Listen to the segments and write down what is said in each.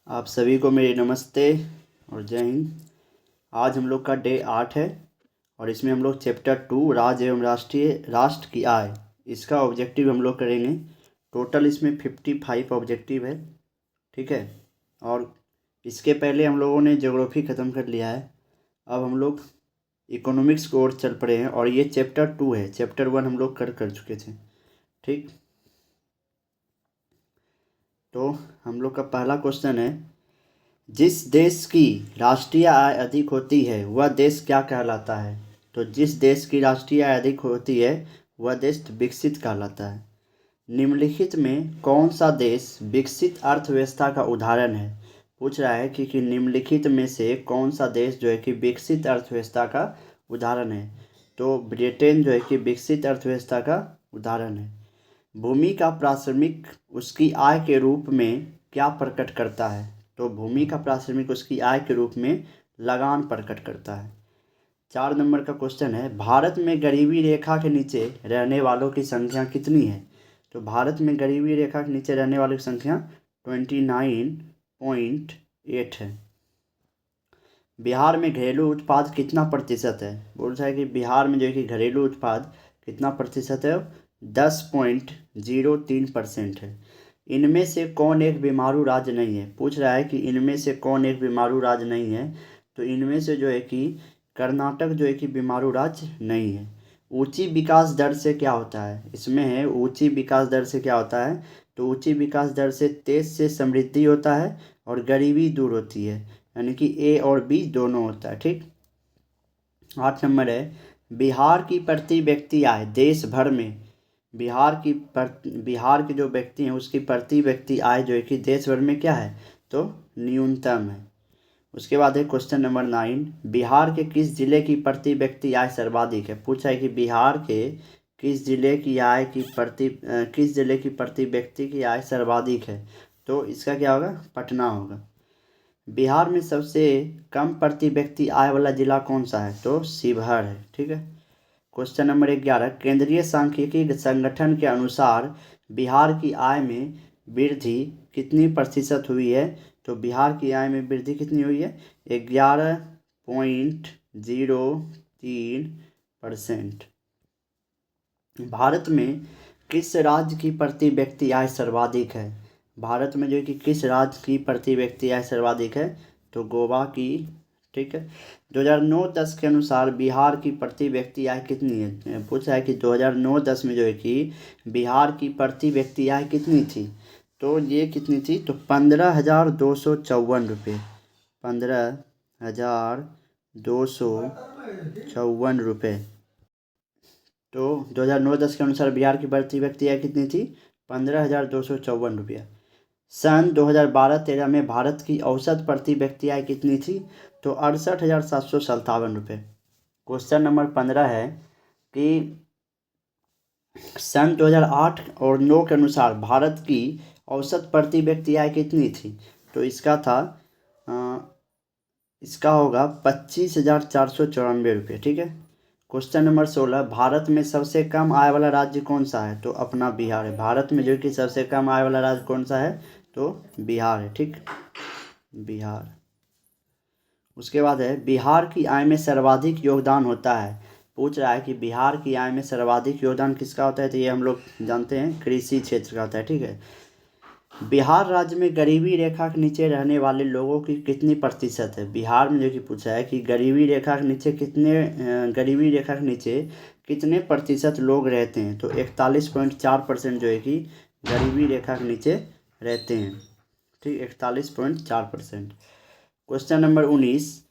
आप सभी को मेरी नमस्ते और जय हिंद। आज हम लोग का डे 8 है और इसमें हम लोग चैप्टर 2 राज्य एवं राष्ट्र की आय इसका ऑब्जेक्टिव हम लोग करेंगे। टोटल इसमें 55 ऑब्जेक्टिव है, ठीक है। और इसके पहले हम लोगों ने ज्योग्राफी ख़त्म कर लिया है। अब हम लोग इकोनॉमिक्स की ओर चल पड़े हैं और ये चैप्टर 2 है। चैप्टर 1 हम लोग कर चुके थे, ठीक। तो हम लोग का पहला क्वेश्चन है, जिस देश की राष्ट्रीय आय अधिक होती है वह देश क्या कहलाता है। तो जिस देश की राष्ट्रीय आय अधिक होती है वह देश विकसित कहलाता है। निम्नलिखित में कौन सा देश विकसित अर्थव्यवस्था का उदाहरण है। पूछ रहा है कि निम्नलिखित में से कौन सा देश जो है कि विकसित अर्थव्यवस्था का उदाहरण है। तो ब्रिटेन जो है कि विकसित अर्थव्यवस्था का उदाहरण है। भूमि का पारिश्रमिक उसकी आय के रूप में क्या प्रकट करता है। तो भूमि का पारिश्रमिक उसकी आय के रूप में लगान प्रकट करता है। 4 नंबर का क्वेश्चन है, भारत में गरीबी रेखा के नीचे रहने वालों की संख्या कितनी है। तो भारत में गरीबी रेखा के नीचे रहने वालों की संख्या 29.8 है। बिहार में घरेलू उत्पाद कितना प्रतिशत है। बोल रहा है कि बिहार में जो है कि घरेलू उत्पाद कितना प्रतिशत है, 10.03% है। इनमें से कौन एक बीमारू राज्य नहीं है। पूछ रहा है कि इनमें से कौन एक बीमारू राज्य नहीं है। तो इनमें से जो है कि कर्नाटक जो है कि बीमारू राज्य नहीं है। ऊंची विकास दर से क्या होता है। इसमें है ऊंची विकास दर से क्या होता है। तो ऊंची विकास दर से देश से समृद्धि होता है और गरीबी दूर होती है, यानी कि ए और बी दोनों होता है, ठीक। 8 नंबर है, बिहार की प्रति व्यक्ति आय देश भर में बिहार के जो व्यक्ति हैं उसकी प्रति व्यक्ति आय जो है कि देश भर में क्या है, तो न्यूनतम है। उसके बाद है क्वेश्चन नंबर 9, बिहार के किस जिले की प्रति व्यक्ति आय सर्वाधिक है। पूछा है कि बिहार के किस जिले की प्रति व्यक्ति की आय सर्वाधिक है। तो इसका क्या होगा, पटना होगा। बिहार में सबसे कम प्रति व्यक्ति आय वाला जिला कौन सा है। तो शिवहर है, ठीक है। क्वेश्चन नंबर 11, केंद्रीय सांख्यिकी संगठन के अनुसार बिहार की आय में वृद्धि कितनी प्रतिशत हुई है। तो बिहार की आय में वृद्धि कितनी हुई है, 11.03%। भारत में किस राज्य की प्रति व्यक्ति आय सर्वाधिक है। भारत में जो है कि किस राज्य की प्रति व्यक्ति आय सर्वाधिक है, तो गोवा की, ठीक है। 2009-10 के अनुसार बिहार की प्रति व्यक्ति आय कितनी है। पूछा है कि 2009-10 में जो है कि बिहार की प्रति व्यक्ति आय कितनी थी। तो ये कितनी थी, तो 15,254 रुपये, 15,254 रुपये। तो 2009-10 के अनुसार बिहार की प्रति व्यक्ति आय कितनी थी, 15,254 रुपया। सन 2012-13 में भारत की औसत प्रति व्यक्ति आय कितनी थी, तो 68,757 रुपये। क्वेश्चन नंबर 15 है कि सन 2008 और 9 के अनुसार भारत की औसत प्रति व्यक्ति आय कितनी थी। तो इसका होगा 25,494 रुपये, ठीक है। क्वेश्चन नंबर 16, भारत में सबसे कम आय वाला राज्य कौन सा है। तो अपना बिहार है। भारत में जो कि सबसे कम आय वाला राज्य कौन सा है, तो बिहार है, ठीक, बिहार। उसके बाद है, बिहार की आय में सर्वाधिक योगदान होता है। पूछ रहा है कि बिहार की आय में सर्वाधिक योगदान किसका होता है। तो ये हम लोग जानते हैं कृषि क्षेत्र का होता है, ठीक है। बिहार राज्य में गरीबी रेखा के नीचे रहने वाले लोगों की कितनी प्रतिशत है। बिहार में जो कि पूछा है कि गरीबी रेखा के नीचे कितने प्रतिशत लोग रहते हैं। तो 41.4% जो है कि गरीबी रेखा के नीचे रहते हैं, ठीक, 41.4%। क्वेश्चन नंबर 19,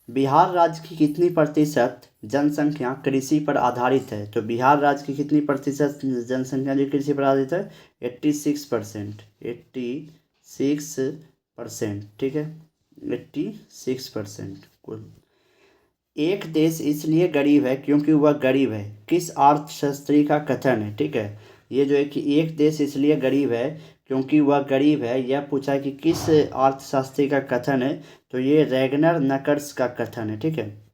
बिहार राज्य की कितनी प्रतिशत जनसंख्या कृषि पर आधारित है। तो बिहार राज्य की कितनी प्रतिशत जनसंख्या जो कृषि पर आधारित है, 86%, 86%, ठीक है, 86%। एक देश इसलिए गरीब है क्योंकि वह गरीब है, किस अर्थशास्त्री का कथन है, ठीक है। ये जो है कि एक देश इसलिए गरीब है क्योंकि वह गरीब है, यह पूछा है कि किस अर्थशास्त्री का कथन है। तो ये रैगनर नकर्स का कथन है, ठीक है।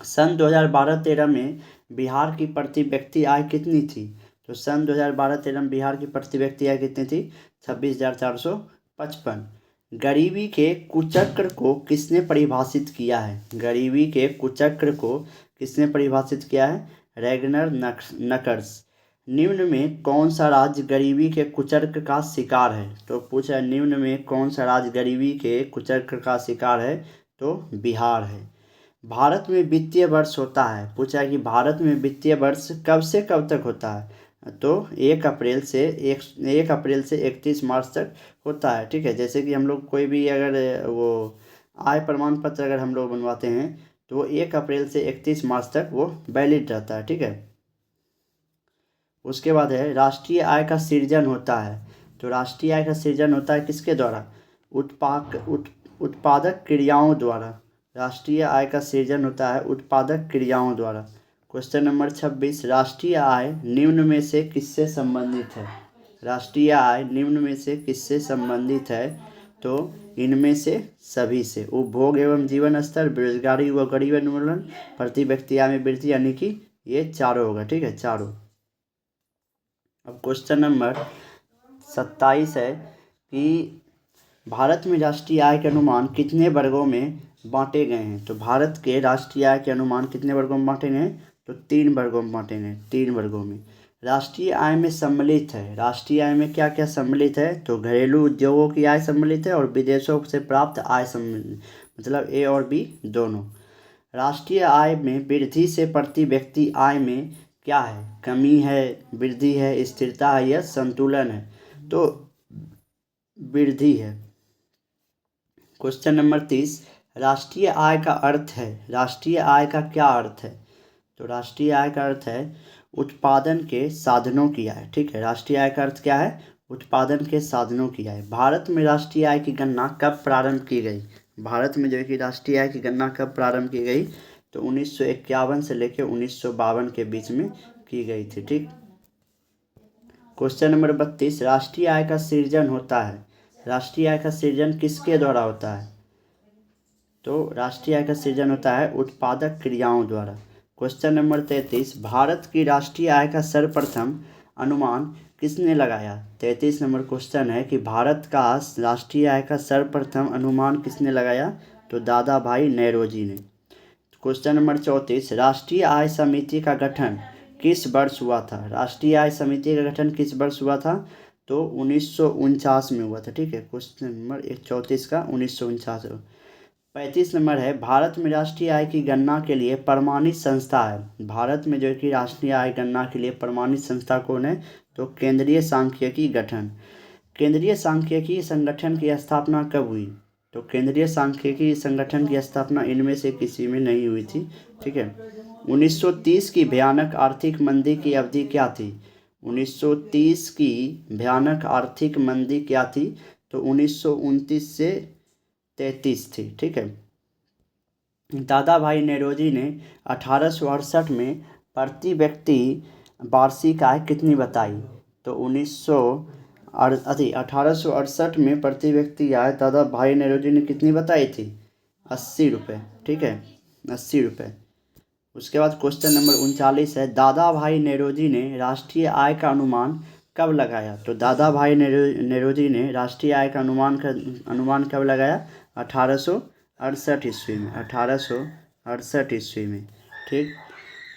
सन 2012-13 में बिहार की प्रति व्यक्ति आय कितनी थी। तो सन 2012-13 में बिहार की प्रति व्यक्ति आय कितनी थी, 26,455। गरीबी के कुचक्र को किसने परिभाषित किया है? गरीबी के कुचक्र को किसने परिभाषित किया है? रैगनर नकर्स। निम्न में कौन सा राज्य गरीबी के कुचक्र का शिकार है? तो पूछा निम्न में कौन सा राज्य गरीबी के कुचक्र का शिकार है? तो बिहार है। भारत में वित्तीय वर्ष होता है, पूछा कि भारत में वित्तीय वर्ष कब से कब तक होता है? तो 1 अप्रैल से 31 मार्च तक होता है। ठीक है, जैसे कि हम लोग कोई भी अगर वो आय प्रमाण पत्र अगर हम लोग बनवाते हैं तो वो 1 अप्रैल से 31 मार्च तक वो वैलिड रहता है। ठीक है, उसके बाद है राष्ट्रीय आय का सृजन होता है। तो राष्ट्रीय आय का सृजन होता है किसके द्वारा? उत्पादक क्रियाओं द्वारा। राष्ट्रीय आय का सृजन होता है उत्पादक क्रियाओं द्वारा। क्वेश्चन नंबर 26, राष्ट्रीय आय निम्न में से किससे संबंधित है? राष्ट्रीय आय निम्न में से किससे संबंधित है? तो इनमें से सभी से। उपभोग एवं जीवन स्तर, बेरोजगारी व गरीबी उन्मूलन, प्रति व्यक्ति आय में वृद्धि, यानी कि ये चारों होगा। ठीक है, चारों। अब क्वेश्चन नंबर 27 है कि भारत में राष्ट्रीय आय के अनुमान कितने वर्गों में बांटे गए हैं? तो भारत के राष्ट्रीय आय के अनुमान कितने वर्गों में बांटे गए हैं? तो 3 वर्गों में बांटे गए, 3 वर्गों में। राष्ट्रीय आय में सम्मिलित है, राष्ट्रीय आय में क्या क्या सम्मिलित है? तो घरेलू उद्योगों की आय सम्मिलित है और विदेशों से प्राप्त आय सम्मिलित, मतलब ए और बी दोनों। राष्ट्रीय आय में वृद्धि से प्रति व्यक्ति आय में क्या है? कमी है, वृद्धि है, स्थिरता है या संतुलन है? तो वृद्धि है। क्वेश्चन नंबर 30, राष्ट्रीय आय का अर्थ है। राष्ट्रीय आय का क्या अर्थ है? तो राष्ट्रीय आय का अर्थ है उत्पादन के साधनों की आय। ठीक है, राष्ट्रीय आय का अर्थ क्या है? उत्पादन के साधनों की आय। भारत में राष्ट्रीय आय की गणना कब प्रारंभ की गई? भारत में जो है कि राष्ट्रीय आय की गणना कब प्रारंभ की गई? तो 1951 से लेकर 1952 के बीच में की गई थी। ठीक। क्वेश्चन नंबर 32, राष्ट्रीय आय का सृजन होता है। राष्ट्रीय आय का सृजन किसके द्वारा होता है? तो राष्ट्रीय आय का सृजन होता है उत्पादक क्रियाओं द्वारा। क्वेश्चन नंबर 33, भारत की राष्ट्रीय आय का सर्वप्रथम अनुमान किसने लगाया? 33 नंबर क्वेश्चन है कि भारत का राष्ट्रीय आय का सर्वप्रथम अनुमान किसने लगाया? तो दादा भाई नौरोजी ने। क्वेश्चन नंबर 34, राष्ट्रीय आय समिति का गठन किस वर्ष हुआ था? राष्ट्रीय आय समिति का गठन किस वर्ष हुआ था? तो 1949 में हुआ था। ठीक है, क्वेश्चन नंबर 34 का 1949। 35 नंबर है, भारत में राष्ट्रीय आय की गणना के लिए प्रमाणित संस्था है। भारत में जो कि राष्ट्रीय आय गणना के लिए प्रमाणित संस्था कौन है? तो केंद्रीय सांख्यिकी गठन। केंद्रीय सांख्यिकी संगठन की स्थापना कब हुई? तो केंद्रीय सांख्यिकी संगठन की स्थापना इनमें से किसी में नहीं हुई थी। ठीक है। 1930 की भयानक आर्थिक मंदी की अवधि क्या थी? 1930 की भयानक आर्थिक मंदी क्या थी? तो 1929 से 33 थी। ठीक है। दादा भाई नौरोजी ने 1868 में प्रति व्यक्ति वार्षिक आय कितनी बताई? तो 1868 में प्रति व्यक्ति आय दादा भाई नौरोजी ने कितनी बताई थी? 80 रुपये। ठीक है, 80 रुपये। उसके बाद क्वेश्चन नंबर 39 है, दादा भाई नौरोजी ने राष्ट्रीय आय का अनुमान कब लगाया? तो दादा भाई नौरोजी ने राष्ट्रीय आय का अनुमान कब लगाया? 1868 ईस्वी में। 1868 ईस्वी में। ठीक।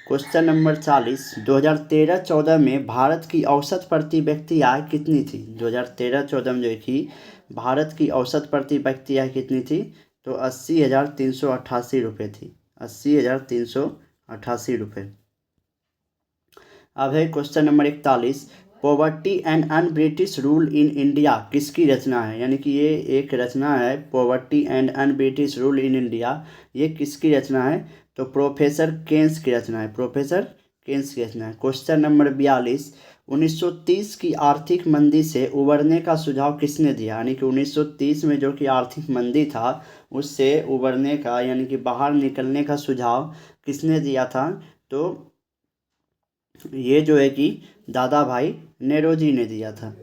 क्वेश्चन नंबर 40, 2013-14 में भारत की औसत प्रति व्यक्ति आय कितनी थी? 2013-14 में जो कि भारत की औसत प्रति व्यक्ति आय कितनी थी? तो 80,388 रुपये थी। 80,388 रुपये। अब है question number 41, poverty and un British rule in India किसकी रचना है? यानी कि ये एक रचना है, poverty and un British rule in India. ये किसकी रचना है? तो प्रोफेसर केन्स की रचना है। प्रोफेसर केन्स की रचना है। क्वेश्चन नंबर 42, 1930 की आर्थिक मंदी से उबरने का सुझाव किसने दिया? यानी कि 1930 में जो कि आर्थिक मंदी था उससे उबरने का, यानी कि बाहर निकलने का सुझाव किसने दिया था? तो ये जो है कि दादा भाई नौरोजी ने दिया था।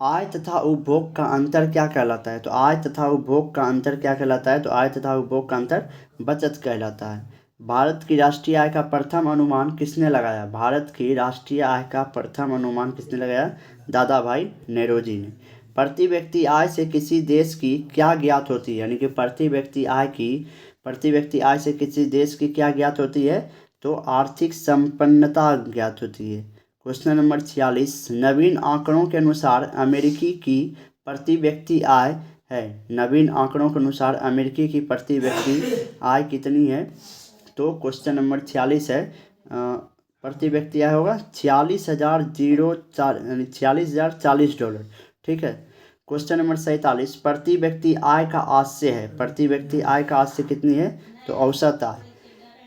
आय तथा उपभोग का अंतर क्या कहलाता है? तो आय तथा उपभोग का अंतर क्या कहलाता है? तो आय तथा उपभोग का अंतर बचत कहलाता है। भारत की राष्ट्रीय आय का प्रथम अनुमान किसने लगाया? भारत की राष्ट्रीय आय का प्रथम अनुमान किसने लगाया? दादा भाई नौरोजी ने। प्रति व्यक्ति आय से किसी देश की क्या ज्ञात होती है, यानी कि प्रति व्यक्ति आय से किसी देश की क्या ज्ञात होती है, तो आर्थिक संपन्नता ज्ञात होती है। क्वेश्चन नंबर 46, नवीन आंकड़ों के अनुसार अमेरिकी की प्रति व्यक्ति आय है। नवीन आंकड़ों के अनुसार अमेरिकी की प्रति व्यक्ति आय कितनी है, तो क्वेश्चन नंबर 46 है प्रति व्यक्ति आय होगा 46,040 डॉलर। ठीक है। क्वेश्चन नंबर 47, प्रति व्यक्ति आय का आशय है। प्रति व्यक्ति आय का आशय कितनी है, तो औसत आय।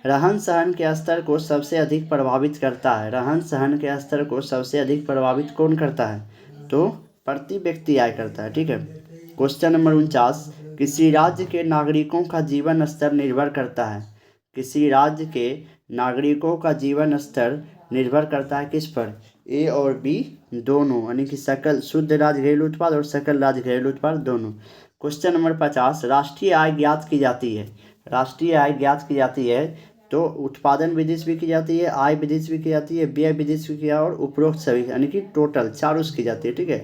रहन सहन के स्तर को सबसे अधिक प्रभावित करता है। रहन सहन के स्तर को सबसे अधिक प्रभावित कौन करता है, तो प्रति व्यक्ति आय करता है। ठीक है। क्वेश्चन नंबर 49, किसी राज्य के नागरिकों का जीवन स्तर निर्भर करता है। किसी राज्य के नागरिकों का जीवन स्तर निर्भर करता है किस पर, ए और बी दोनों, यानी कि सकल शुद्ध राज्य घरेलू उत्पाद और सकल राज्य घरेलू उत्पाद दोनों। क्वेश्चन नंबर 50, राष्ट्रीय आय ज्ञात की जाती है। राष्ट्रीय आय ज्ञात की जाती है तो उत्पादन विधि से भी की जाती है, आय विधि से भी की जाती है, व्यय विधि से भी की और उपरोक्त सभी, यानी कि टोटल चारों से की जाती है। ठीक है।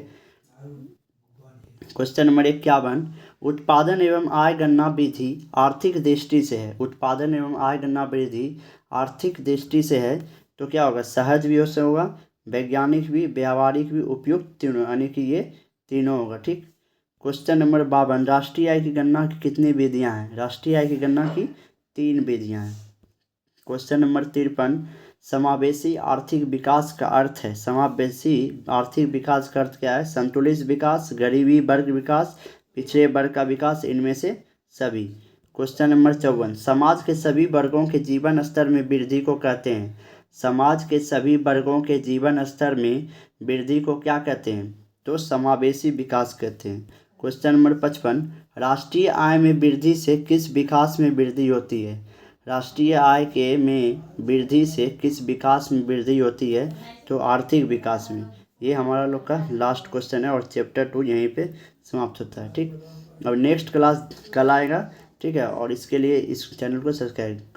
क्वेश्चन नंबर 51, उत्पादन एवं आय गणना विधि आर्थिक दृष्टि से है। उत्पादन एवं आय गणना विधि आर्थिक दृष्टि से है तो क्या होगा, सहज भी उससे होगा, वैज्ञानिक भी, व्यावहारिक भी, उपयुक्त तीनों, यानी कि ये तीनों होगा। ठीक। क्वेश्चन नंबर 52, राष्ट्रीय आय की गणना की कितनी विधियां हैं। राष्ट्रीय आय की गणना की 3 विधियां हैं। क्वेश्चन नंबर 53, समावेशी आर्थिक विकास का अर्थ है। समावेशी आर्थिक विकास का अर्थ क्या है, संतुलित विकास, गरीबी वर्ग विकास, पिछड़े वर्ग का विकास, इनमें से सभी। क्वेश्चन नंबर 54, समाज के सभी वर्गों के जीवन स्तर में वृद्धि को कहते हैं। समाज के सभी वर्गों के जीवन स्तर में वृद्धि को क्या कहते हैं, तो समावेशी विकास कहते हैं। क्वेश्चन नंबर 55, राष्ट्रीय आय में वृद्धि से किस विकास में वृद्धि होती है। राष्ट्रीय आय के में वृद्धि से किस विकास में वृद्धि होती है, तो आर्थिक विकास में। ये हमारा लोग का लास्ट क्वेश्चन है और चैप्टर 2 यहीं पे समाप्त होता है। ठीक। अब नेक्स्ट क्लास कल आएगा। ठीक है। और इसके लिए इस चैनल को सब्सक्राइब